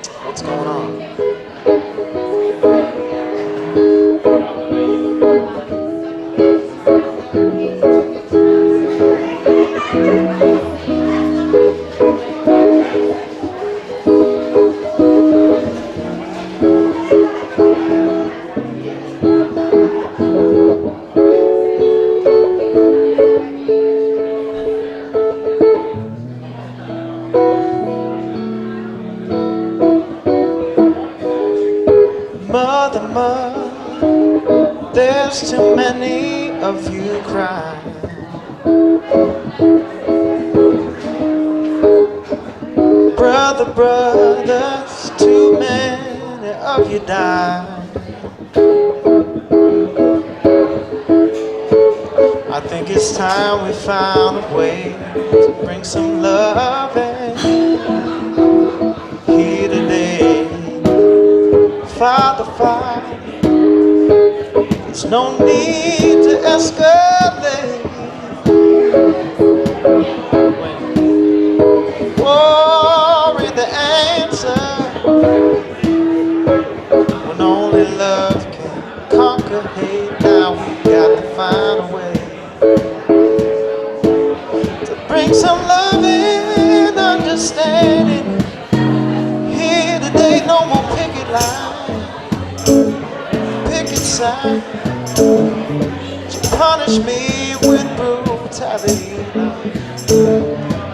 What's going on? Mother, mother, there's too many of you crying. Brother, brothers, too many of you died. I think it's time we found a way to bring some love in here today. Father, Father, there's no need to escalate. When war ain't the answer, when only love can conquer hate, now we got to find a way to bring some love and understanding here today. No more picket lines, picket sign, to punish me with brutality.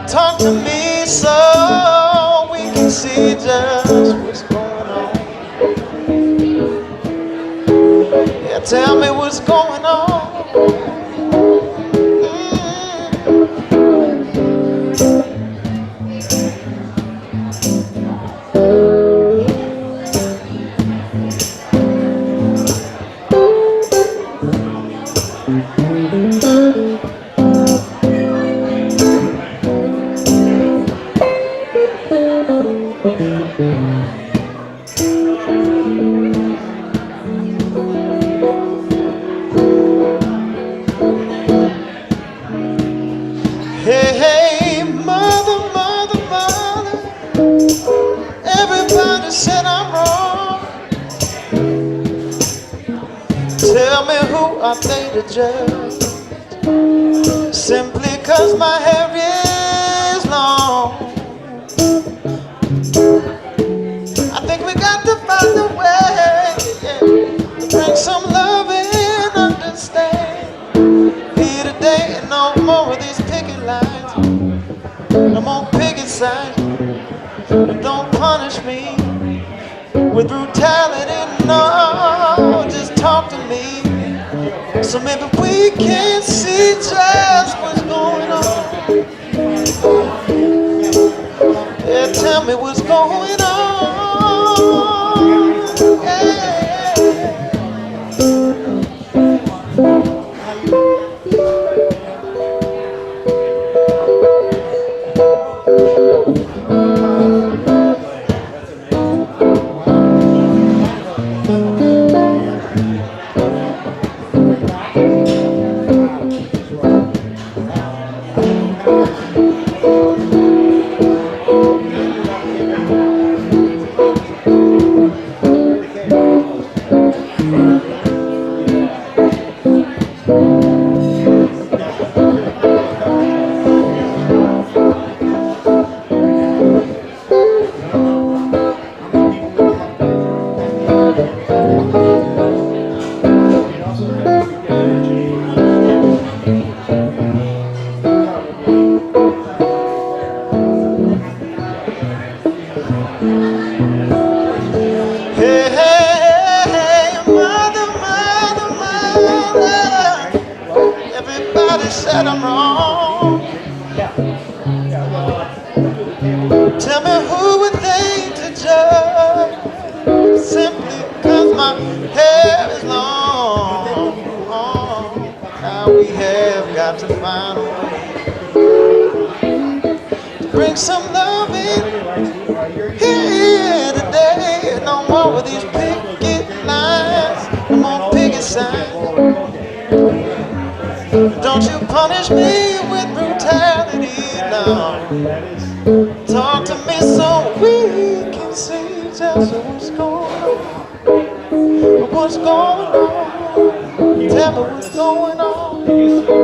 Talk to me so we can see just what's going on. Yeah, tell me what's going on. Hey, hey, mother, mother, mother, everybody said I'm wrong. Tell me, who are they to judge? Simply 'cause my hair is long. I think we got to find a way, yeah, to bring some love and understand here today. And no more of these picket lines, no more picket signs. Don't punish me with brutality, no, just talk to me so maybe we can see just what's going on. Yeah, tell me what's going on. Yeah. Said I'm wrong. Tell me, who would they to judge? Simply 'cause my hair is long. Now we have got to find a way to bring some love in here today. No more with these picket lines, no more picket signs. Don't you punish me with brutality, no. Talk to me so we can See, tell me what's going on. What's going on? Tell me what's going on.